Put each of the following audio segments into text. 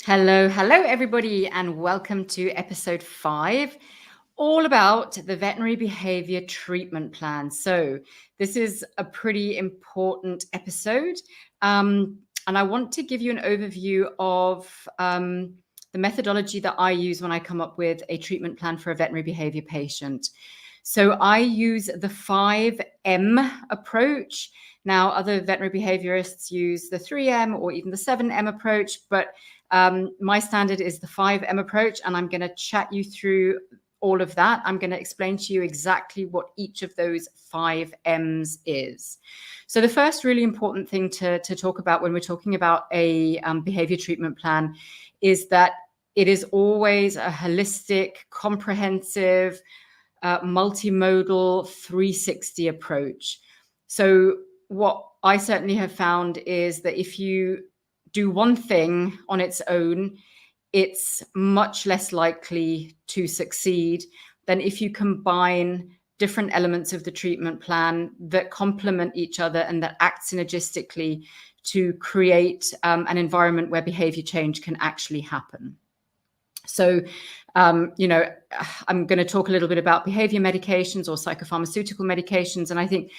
Hello, everybody, and welcome to episode 5, all about the veterinary behavior treatment plan. So this is a pretty important episode, and I want to give you an overview of the methodology that I use when I come up with a treatment plan for a veterinary behavior patient. So I use the 5M approach. Now, other veterinary behaviorists use the 3M or even the 7M approach, but my standard is the 5M approach, and I'm going to chat you through all of that. I'm going to explain to you exactly what each of those 5 M's is. So the first really important thing to talk about when we're talking about a behavior treatment plan is that it is always a holistic, comprehensive, multimodal 360 approach. So what I certainly have found is that if you do one thing on its own, it's much less likely to succeed than if you combine different elements of the treatment plan that complement each other and that act synergistically to create an environment where behavior change can actually happen. So, I'm going to talk a little bit about behavior medications or psychopharmaceutical medications. And I think,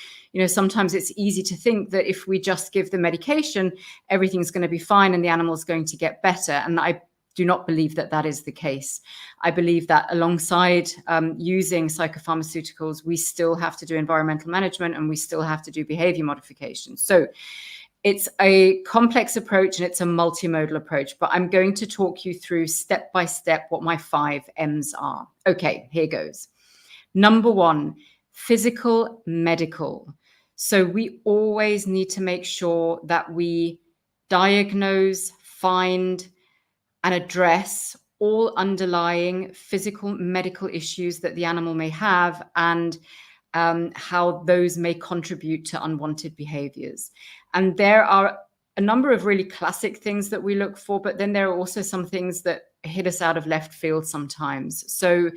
sometimes it's easy to think that if we just give the medication, everything's going to be fine and the animal's going to get better. And I do not believe that that is the case. I believe that alongside using psychopharmaceuticals, we still have to do environmental management and we still have to do behavior modification. So it's a complex approach and it's a multimodal approach, but I'm going to talk you through step by step what my 5 M's are. Okay, here goes. Number 1, physical medical. So we always need to make sure that we diagnose, find, and address all underlying physical medical issues that the animal may have and how those may contribute to unwanted behaviors. And there are a number of really classic things that we look for, but then there are also some things that hit us out of left field sometimes. So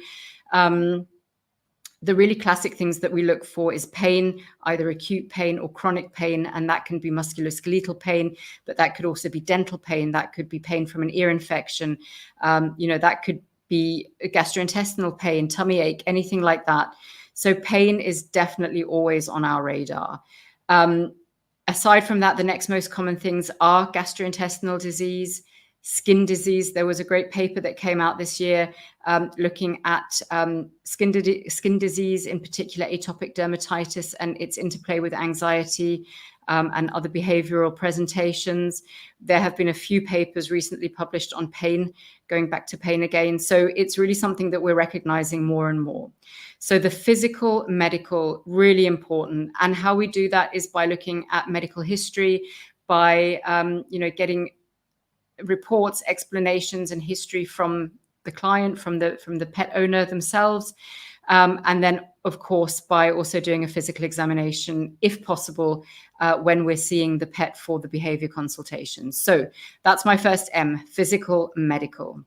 the really classic things that we look for is pain, either acute pain or chronic pain, and that can be musculoskeletal pain, but that could also be dental pain. That could be pain from an ear infection. That could be gastrointestinal pain, tummy ache, anything like that. So pain is definitely always on our radar. Aside from that, the next most common things are gastrointestinal disease, skin disease. There was a great paper that came out this year looking at skin disease, in particular atopic dermatitis, and its interplay with anxiety and other behavioral presentations. There have been a few papers recently published on pain, going back to pain again. So it's really something that we're recognizing more and more. So the physical, medical, really important. And how we do that is by looking at medical history, by getting reports, explanations, and history from the client, from the pet owner themselves. And then, of course, by also doing a physical examination, if possible, when we're seeing the pet for the behavior consultation. So that's my first M, physical, medical.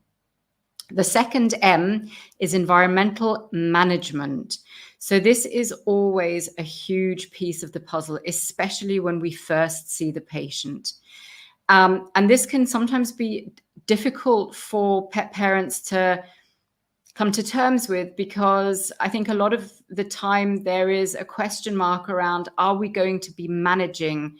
The second M is environmental management. So this is always a huge piece of the puzzle, especially when we first see the patient. And this can sometimes be difficult for pet parents to come to terms with, because I think a lot of the time there is a question mark around, are we going to be managing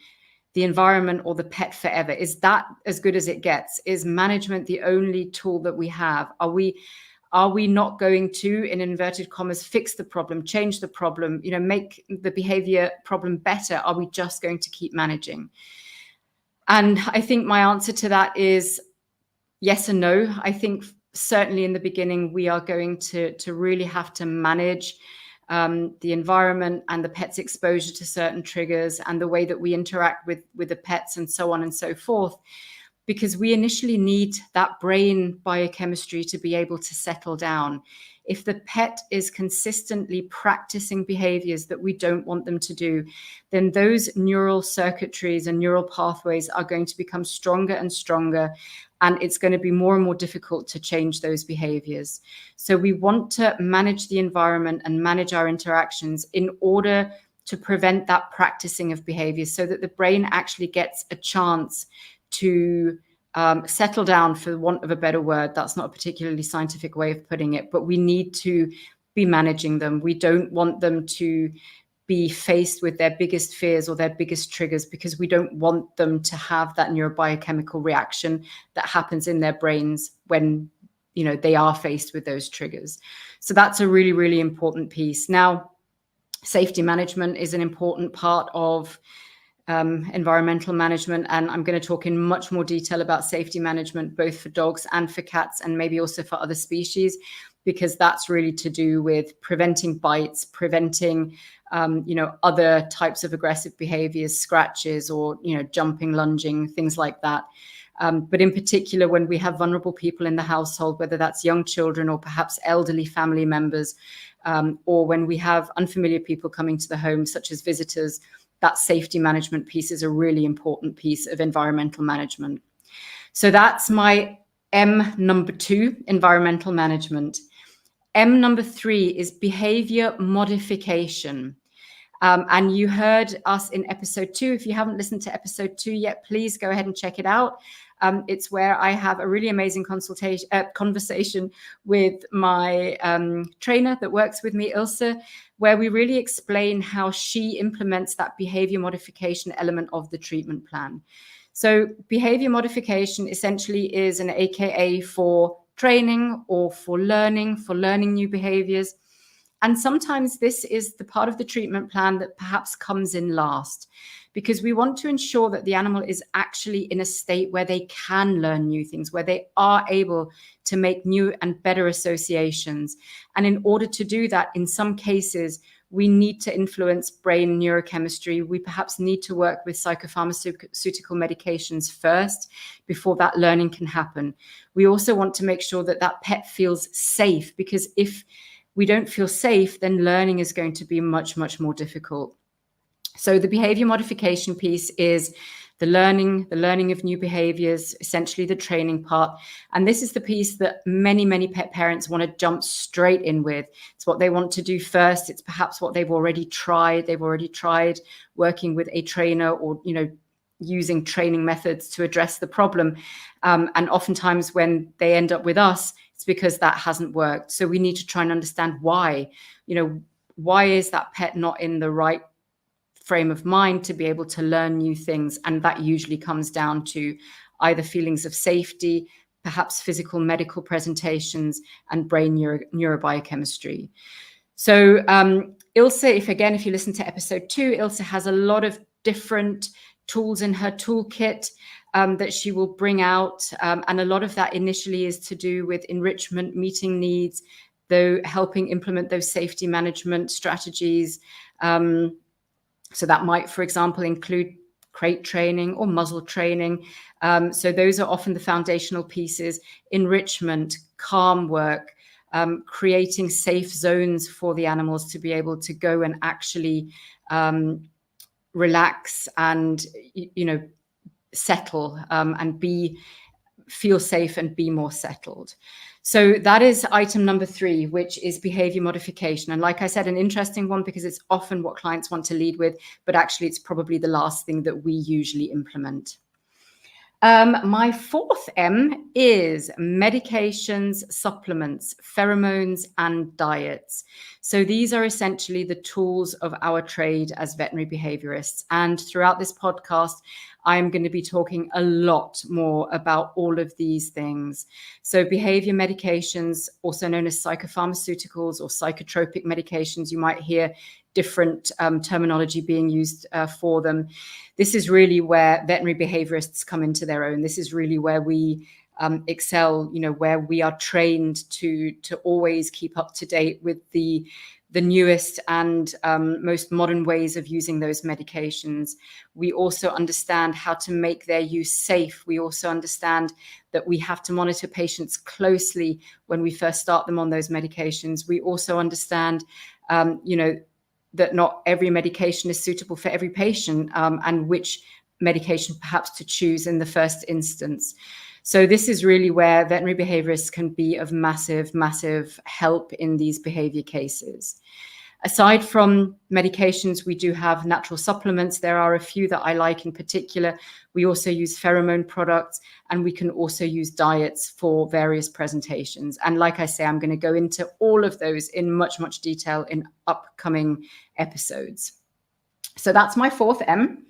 the environment or the pet forever? Is that as good as it gets? Is management the only tool that we have? Are we not going to, in inverted commas, fix the problem, change the problem, make the behavior problem better? Are we just going to keep managing? And I think my answer to that is yes and no. I think certainly in the beginning, we are going to really have to manage the environment and the pet's exposure to certain triggers and the way that we interact with the pets and so on and so forth, because we initially need that brain biochemistry to be able to settle down. If the pet is consistently practicing behaviors that we don't want them to do, then those neural circuitries and neural pathways are going to become stronger and stronger, and it's going to be more and more difficult to change those behaviors. So we want to manage the environment and manage our interactions in order to prevent that practicing of behaviors, so that the brain actually gets a chance to settle down, for want of a better word. That's not a particularly scientific way of putting it, but we need to be managing them. We don't want them to be faced with their biggest fears or their biggest triggers, because we don't want them to have that neurobiochemical reaction that happens in their brains when, they are faced with those triggers. So that's a really, really important piece. Now, safety management is an important part of environmental management, and I'm going to talk in much more detail about safety management, both for dogs and for cats, and maybe also for other species, because that's really to do with preventing bites, preventing other types of aggressive behaviors, scratches, or jumping, lunging, things like that. But in particular, when we have vulnerable people in the household, whether that's young children or perhaps elderly family members, or when we have unfamiliar people coming to the home, such as visitors, that safety management piece is a really important piece of environmental management. So that's my M number 2, environmental management. M number 3 is behavior modification. And you heard us in episode 2. If you haven't listened to episode 2 yet, please go ahead and check it out. It's where I have a really amazing conversation with my trainer that works with me, Ilse, where we really explain how she implements that behavior modification element of the treatment plan. So behavior modification essentially is an AKA for training or for learning new behaviors. And sometimes this is the part of the treatment plan that perhaps comes in last, because we want to ensure that the animal is actually in a state where they can learn new things, where they are able to make new and better associations. And in order to do that, in some cases, we need to influence brain neurochemistry. We perhaps need to work with psychopharmaceutical medications first before that learning can happen. We also want to make sure that that pet feels safe, because if we don't feel safe, then learning is going to be much, much more difficult. So the behavior modification piece is the learning of new behaviors, essentially the training part. And this is the piece that many, many pet parents want to jump straight in with. It's what they want to do first. It's perhaps what they've already tried. They've already tried working with a trainer or, using training methods to address the problem. And oftentimes when they end up with us, it's because that hasn't worked. So we need to try and understand why. Why is that pet not in the right frame of mind to be able to learn new things? And that usually comes down to either feelings of safety, perhaps physical medical presentations, and brain neurobiochemistry. So Ilse, if you listen to episode 2, Ilse has a lot of different tools in her toolkit that she will bring out. And a lot of that initially is to do with enrichment, meeting needs, though helping implement those safety management strategies. So that might, for example, include crate training or muzzle training. So those are often the foundational pieces. Enrichment, calm work, creating safe zones for the animals to be able to go and actually relax and, settle and feel safe and be more settled. So that is item number 3, which is behavior modification. And like I said, an interesting one, because it's often what clients want to lead with, but actually it's probably the last thing that we usually implement. My 4th M is medications, supplements, pheromones, and diets. So these are essentially the tools of our trade as veterinary behaviorists. And throughout this podcast, I'm going to be talking a lot more about all of these things. So behavior medications, also known as psychopharmaceuticals or psychotropic medications, you might hear different terminology being used for them. This is really where veterinary behaviorists come into their own. This is really where we excel, where we are trained to always keep up to date with the newest and most modern ways of using those medications. We also understand how to make their use safe. We also understand that we have to monitor patients closely when we first start them on those medications. We also understand, that not every medication is suitable for every patient, and which medication perhaps to choose in the first instance. So this is really where veterinary behaviorists can be of massive, massive help in these behavior cases. Aside from medications, we do have natural supplements. There are a few that I like in particular. We also use pheromone products, and we can also use diets for various presentations. And like I say, I'm going to go into all of those in much, much detail in upcoming episodes. So that's my fourth M.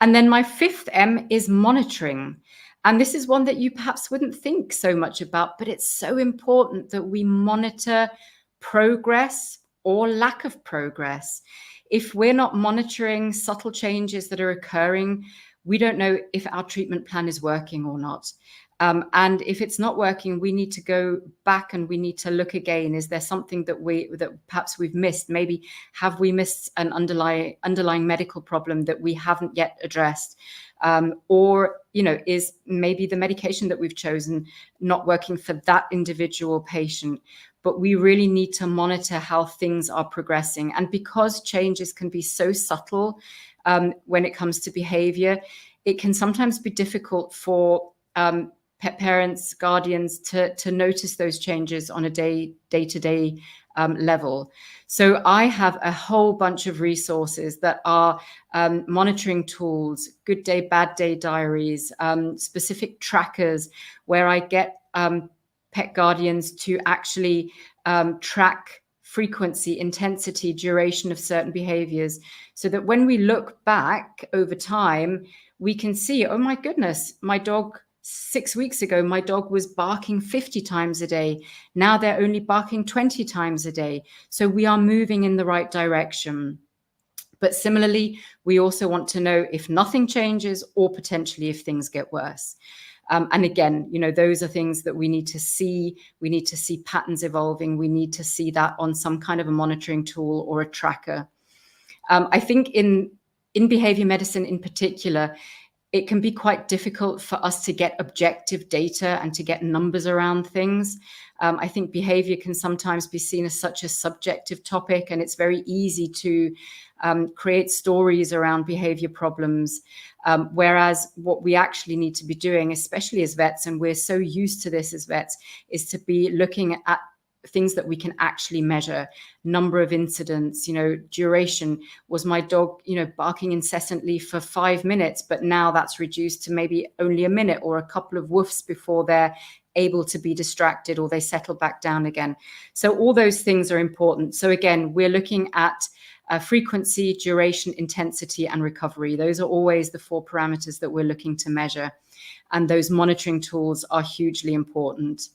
And then my fifth M is monitoring. And this is one that you perhaps wouldn't think so much about, but it's so important that we monitor progress or lack of progress. If we're not monitoring subtle changes that are occurring, we don't know if our treatment plan is working or not. And if it's not working, we need to go back and we need to look again. Is there something that perhaps we've missed? Maybe have we missed an underlying medical problem that we haven't yet addressed? Or, is maybe the medication that we've chosen not working for that individual patient? But we really need to monitor how things are progressing. And because changes can be so subtle when it comes to behavior, it can sometimes be difficult for pet parents, guardians to notice those changes on a day-to-day level. So I have a whole bunch of resources that are monitoring tools, good day, bad day diaries, specific trackers where I get pet guardians to actually track frequency, intensity, duration of certain behaviors, so that when we look back over time, we can see, oh my goodness, my dog 6 weeks ago, my dog was barking 50 times a day. Now they're only barking 20 times a day. So we are moving in the right direction. But similarly, we also want to know if nothing changes or potentially if things get worse. And again, those are things that we need to see. We need to see patterns evolving. We need to see that on some kind of a monitoring tool or a tracker. I think in behavior medicine in particular, it can be quite difficult for us to get objective data and to get numbers around things. I think behavior can sometimes be seen as such a subjective topic, and it's very easy to create stories around behavior problems. Whereas what we actually need to be doing, especially as vets, and we're so used to this as vets, is to be looking at things that we can actually measure. Number of incidents, duration. Was my dog, barking incessantly for 5 minutes, but now that's reduced to maybe only a minute or a couple of woofs before they're able to be distracted or they settle back down again. So all those things are important. So again, we're looking at frequency, duration, intensity, and recovery. Those are always the 4 parameters that we're looking to measure. And those monitoring tools are hugely important.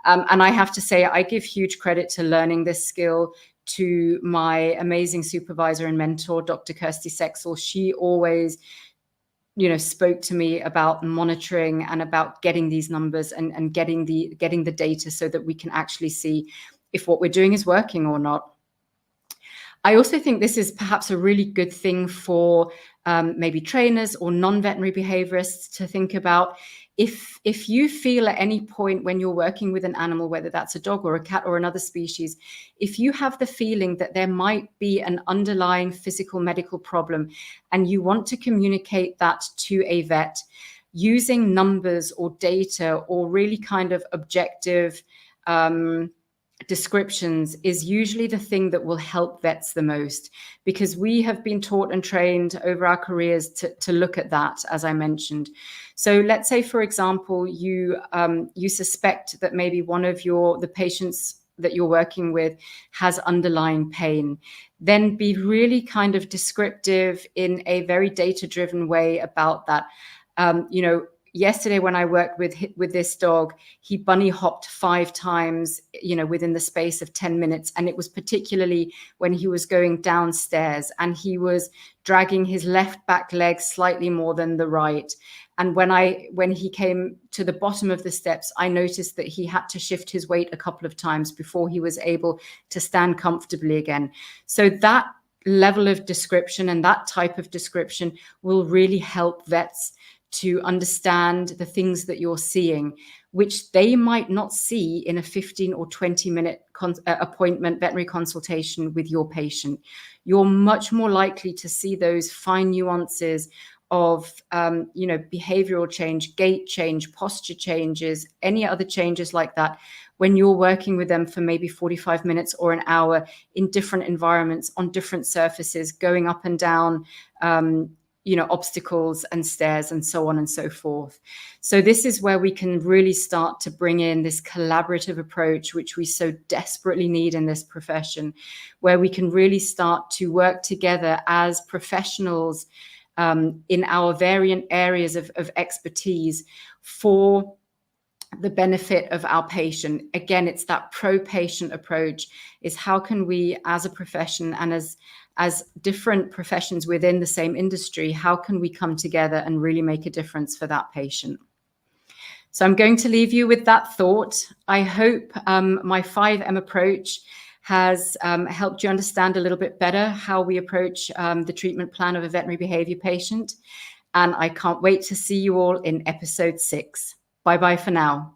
And I have to say, I give huge credit to learning this skill to my amazing supervisor and mentor, Dr. Kirsty Sexel. She always, spoke to me about monitoring and about getting these numbers and getting the data so that we can actually see if what we're doing is working or not. I also think this is perhaps a really good thing for maybe trainers or non-veterinary behaviorists to think about. If you feel at any point when you're working with an animal, whether that's a dog or a cat or another species, if you have the feeling that there might be an underlying physical medical problem and you want to communicate that to a vet, using numbers or data or really kind of objective descriptions is usually the thing that will help vets the most, because we have been taught and trained over our careers to look at that, as I mentioned. So let's say, for example, you suspect that maybe one of the patients that you're working with has underlying pain, then be really kind of descriptive in a very data-driven way about that. Yesterday when I worked with this dog, he bunny hopped 5 times, within the space of 10 minutes. And it was particularly when he was going downstairs and he was dragging his left back leg slightly more than the right. And when he came to the bottom of the steps, I noticed that he had to shift his weight a couple of times before he was able to stand comfortably again. So that level of description and that type of description will really help vets to understand the things that you're seeing, which they might not see in a 15 or 20-minute appointment veterinary consultation with your patient. You're much more likely to see those fine nuances of, behavioral change, gait change, posture changes, any other changes like that, when you're working with them for maybe 45 minutes or an hour in different environments, on different surfaces, going up and down, obstacles and stairs and so on and so forth. So this is where we can really start to bring in this collaborative approach, which we so desperately need in this profession, where we can really start to work together as professionals in our variant areas of expertise for the benefit of our patient. Again, it's that pro-patient approach, is how can we as a profession and as different professions within the same industry, how can we come together and really make a difference for that patient? So I'm going to leave you with that thought. I hope my 5M approach has helped you understand a little bit better how we approach the treatment plan of a veterinary behavior patient. And I can't wait to see you all in episode 6. Bye-bye for now.